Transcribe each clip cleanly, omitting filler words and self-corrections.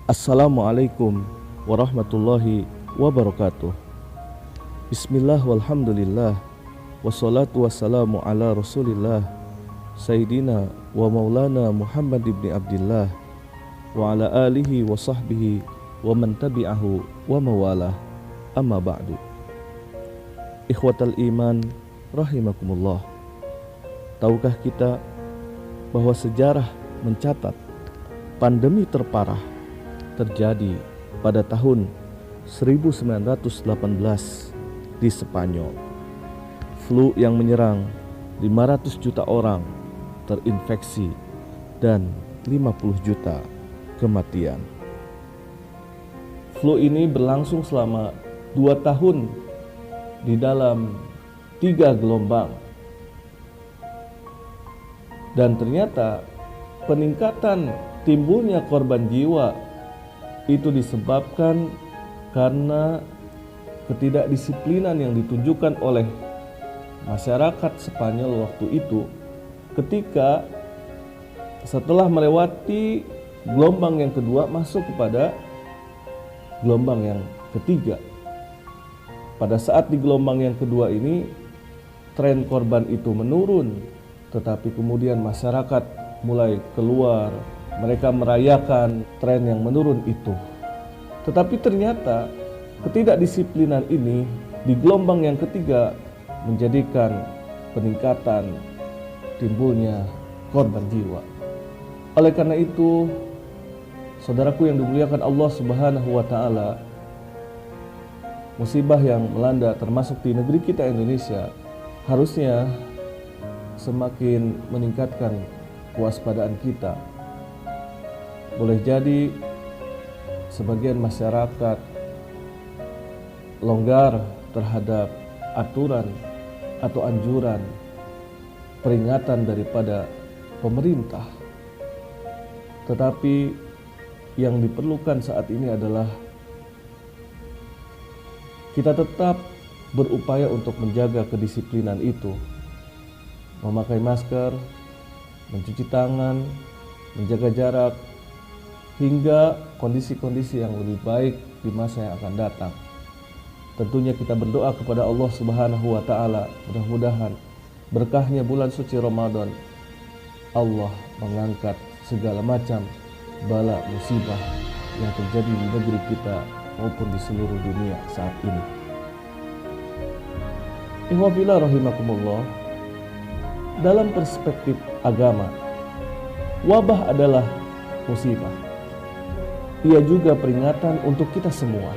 Assalamualaikum warahmatullahi wabarakatuh. Bismillah walhamdulillah, wassalatu wassalamu ala rasulillah, Sayyidina wa maulana Muhammad ibn Abdillah, wa ala alihi wa sahbihi wa man tabi'ahu wa mawalah, amma ba'du. Ikhwatal iman rahimakumullah. Tahukah kita bahwa sejarah mencatat pandemi terparah terjadi pada tahun 1918 di Spanyol. Flu yang menyerang 500 juta orang terinfeksi dan 50 juta kematian. Flu ini berlangsung selama 2 tahun di dalam 3 gelombang. Dan ternyata peningkatan timbulnya korban jiwa itu disebabkan karena ketidakdisiplinan yang ditunjukkan oleh masyarakat Spanyol waktu itu ketika setelah melewati gelombang yang kedua masuk kepada gelombang yang ketiga. Pada saat di gelombang yang kedua ini tren korban itu menurun, tetapi kemudian masyarakat mulai keluar, mereka merayakan tren yang menurun itu. Tetapi ternyata ketidakdisiplinan ini di gelombang yang ketiga menjadikan peningkatan timbulnya korban jiwa. Oleh karena itu, saudaraku yang dimuliakan Allah Subhanahu wa taala, musibah yang melanda termasuk di negeri kita Indonesia harusnya semakin meningkatkan kewaspadaan kita. Boleh jadi sebagian masyarakat longgar terhadap aturan atau anjuran peringatan daripada pemerintah. Tetapi yang diperlukan saat ini adalah kita tetap berupaya untuk menjaga kedisiplinan itu. Memakai masker, mencuci tangan, menjaga jarak, hingga kondisi-kondisi yang lebih baik di masa yang akan datang. Tentunya kita berdoa kepada Allah Subhanahu wa taala, mudah-mudahan berkahnya bulan suci Ramadan Allah mengangkat segala macam bala musibah yang terjadi di negeri kita maupun di seluruh dunia saat ini. Ikhwafillah rahimakumullah, dalam perspektif agama, wabah adalah musibah. Ia juga peringatan untuk kita semua.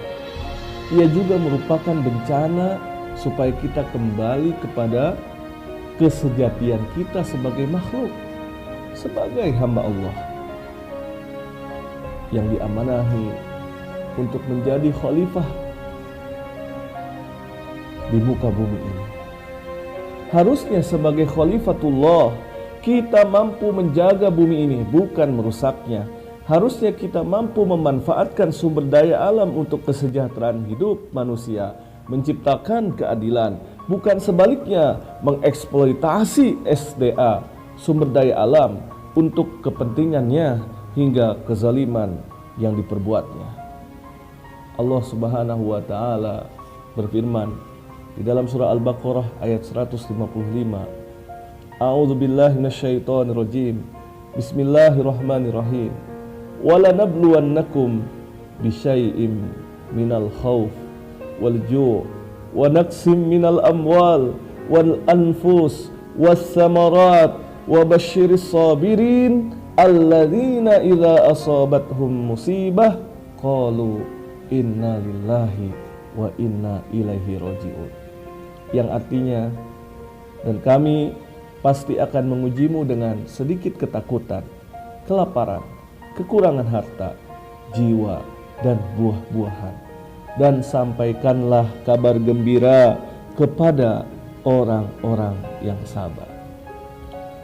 Ia juga merupakan bencana supaya kita kembali kepada kesejatian kita sebagai makhluk, sebagai hamba Allah yang diamanahi untuk menjadi khalifah di muka bumi ini. Harusnya sebagai khalifatullah kita mampu menjaga bumi ini, bukan merusaknya. Harusnya kita mampu memanfaatkan sumber daya alam untuk kesejahteraan hidup manusia, menciptakan keadilan, bukan sebaliknya mengeksploitasi SDA, sumber daya alam, untuk kepentingannya hingga kezaliman yang diperbuatnya. Allah Subhanahu wa taala berfirman di dalam surah Al-Baqarah ayat 155, A'udzubillahi minasyaitonir rajim. Bismillahirrahmanirrahim. وَلَنَبْلُوَنَّكُمْ بِشَيْءٍ مِنَ الْخَوْفِ وَالْجُوعِ وَنَقْصٍ مِنَ الْأَمْوَالِ وَالْأَنْفُسِ وَالثَّمَرَاتِ وَبَشِّرِ الصَّابِرِينَ الَّذِينَ إِذَا أَصَابَتْهُمْ مُصِيبَةٌ قَالُوا إِنَّا لِلَّهِ وَإِنَّا إِلَيْهِ رَاجِعُونَ, yang artinya, dan kami pasti akan mengujimu dengan sedikit ketakutan, kelaparan, kekurangan harta, jiwa, dan buah-buahan, dan sampaikanlah kabar gembira kepada orang-orang yang sabar.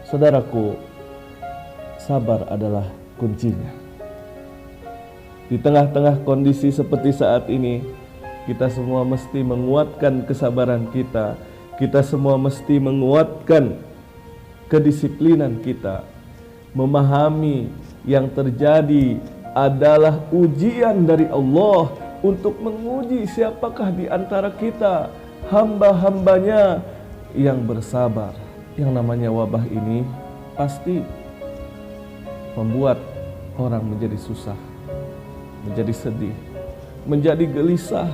Saudaraku, sabar adalah kuncinya. Di tengah-tengah kondisi seperti saat ini, kita semua mesti menguatkan kesabaran kita. Kita semua mesti menguatkan kedisiplinan kita, memahami yang terjadi adalah ujian dari Allah untuk menguji siapakah di antara kita hamba-hambanya yang bersabar. Yang namanya wabah ini pasti membuat orang menjadi susah, menjadi sedih, menjadi gelisah,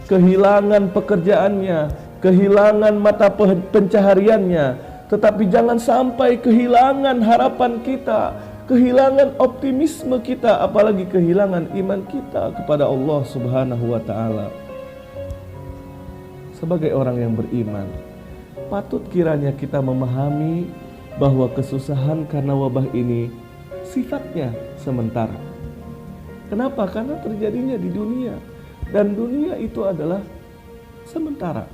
kehilangan pekerjaannya, kehilangan mata pencahariannya. Tetapi jangan sampai kehilangan harapan kita, kehilangan optimisme kita, apalagi kehilangan iman kita kepada Allah Subhanahu wa Ta'ala. Sebagai orang yang beriman, patut kiranya kita memahami bahwa kesusahan karena wabah ini sifatnya sementara. Kenapa? Karena terjadinya di dunia, dan dunia itu adalah sementara.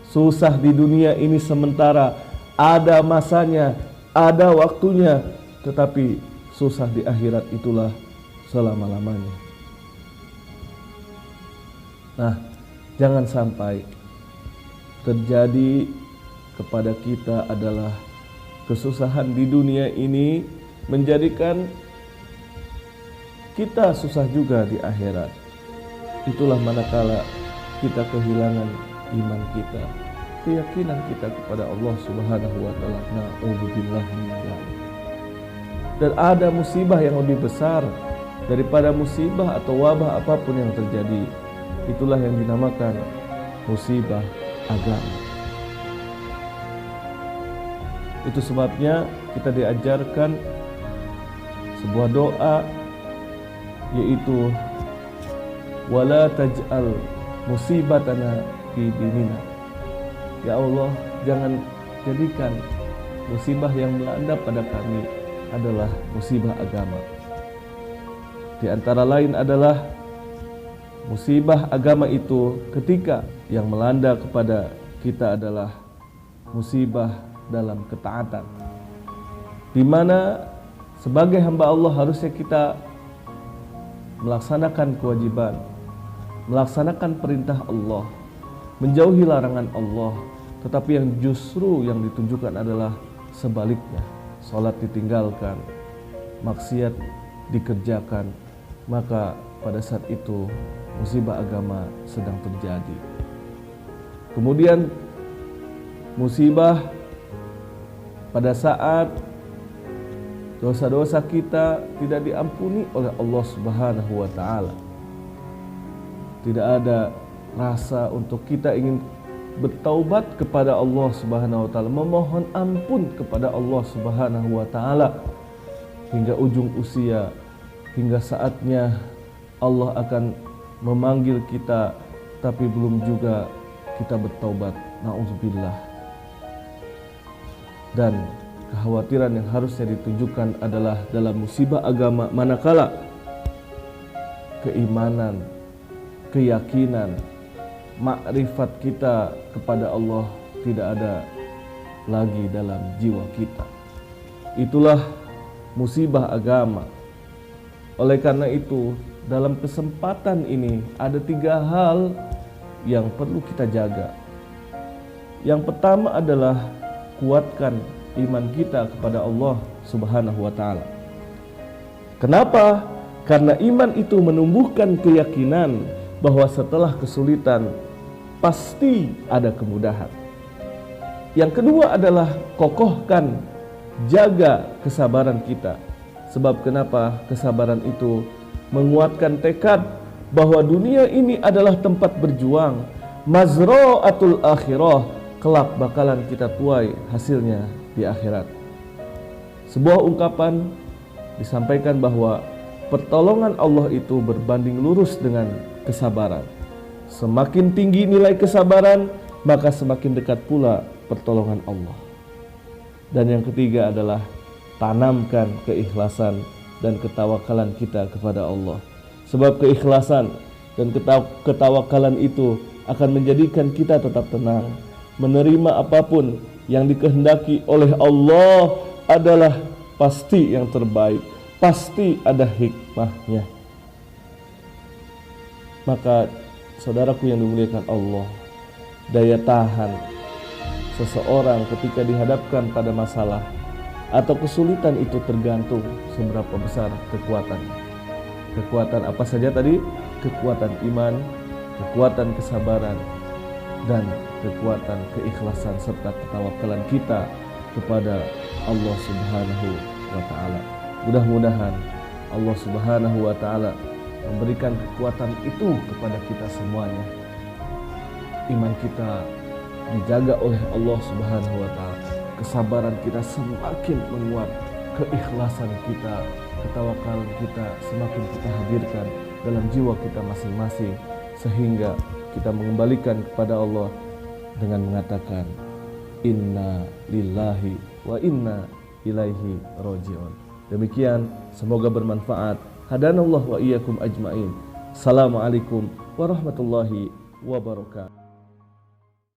Susah di dunia ini sementara, ada masanya, ada waktunya, tetapi susah di akhirat itulah selama-lamanya. Nah, jangan sampai terjadi kepada kita adalah kesusahan di dunia ini menjadikan kita susah juga di akhirat. Itulah manakala kita kehilangan iman kita, keyakinan kita kepada Allah Subhanahu wa Ta'ala. Na'udzubillah min dzalik. Dan ada musibah yang lebih besar daripada musibah atau wabah apapun yang terjadi. Itulah yang dinamakan musibah agama. Itu sebabnya kita diajarkan sebuah doa, yaitu wala taj'al musibatana fi dinina. Ya Allah, jangan jadikan musibah yang melanda pada kami adalah musibah agama. Di antara lain adalah musibah agama itu ketika yang melanda kepada kita adalah musibah dalam ketaatan, di mana sebagai hamba Allah harusnya kita melaksanakan kewajiban, melaksanakan perintah Allah, menjauhi larangan Allah. Tetapi yang justru yang ditunjukkan adalah sebaliknya. Salat ditinggalkan, maksiat dikerjakan, maka pada saat itu musibah agama sedang terjadi. Kemudian musibah pada saat dosa-dosa kita tidak diampuni oleh Allah Subhanahu wa Ta'ala. Tidak ada rasa untuk kita ingin bertaubat kepada Allah Subhanahu wa Ta'ala, memohon ampun kepada Allah Subhanahu wa Ta'ala hingga ujung usia, hingga saatnya Allah akan memanggil kita, tapi belum juga kita bertaubat. Na'udzubillah. Dan kekhawatiran yang harusnya ditunjukkan adalah dalam musibah agama, manakala keimanan, keyakinan, makrifat kita kepada Allah tidak ada lagi dalam jiwa kita. Itulah musibah agama. Oleh karena itu, dalam kesempatan ini ada 3 hal yang perlu kita jaga. Yang pertama adalah kuatkan iman kita kepada Allah Subhanahu wa Ta'ala. Kenapa? Karena iman itu menumbuhkan keyakinan bahwa setelah kesulitan pasti ada kemudahan. Yang kedua adalah kokohkan, jaga kesabaran kita. Sebab kenapa? Kesabaran itu menguatkan tekad bahwa dunia ini adalah tempat berjuang, mazra'atul akhirah, kelak bakalan kita tuai hasilnya di akhirat. Sebuah ungkapan disampaikan bahwa pertolongan Allah itu berbanding lurus dengan kesabaran. Semakin tinggi nilai kesabaran, maka semakin dekat pula pertolongan Allah. Dan yang ketiga adalah tanamkan keikhlasan dan ketawakalan kita kepada Allah. Sebab keikhlasan dan ketawakalan itu akan menjadikan kita tetap tenang. Menerima apapun yang dikehendaki oleh Allah adalah pasti yang terbaik, pasti ada hikmahnya. Maka saudaraku yang dimuliakan Allah, daya tahan seseorang ketika dihadapkan pada masalah atau kesulitan itu tergantung seberapa besar kekuatannya. Kekuatan apa saja tadi? Kekuatan iman, kekuatan kesabaran, dan kekuatan keikhlasan serta ketawakalan kita kepada Allah Subhanahu wa Ta'ala. Mudah-mudahan Allah Subhanahu wa Ta'ala memberikan kekuatan itu kepada kita semuanya. Iman kita dijaga oleh Allah Subhanahu wa Ta'ala. Kesabaran kita semakin menguat, keikhlasan kita, ketawakalan kita semakin kita hadirkan dalam jiwa kita masing-masing, sehingga kita mengembalikan kepada Allah dengan mengatakan inna lillahi wa inna ilaihi raji'un. Demikian, semoga bermanfaat. Hadanallahu wa iyyakum ajmain. Assalamualaikum warahmatullahi wabarakatuh.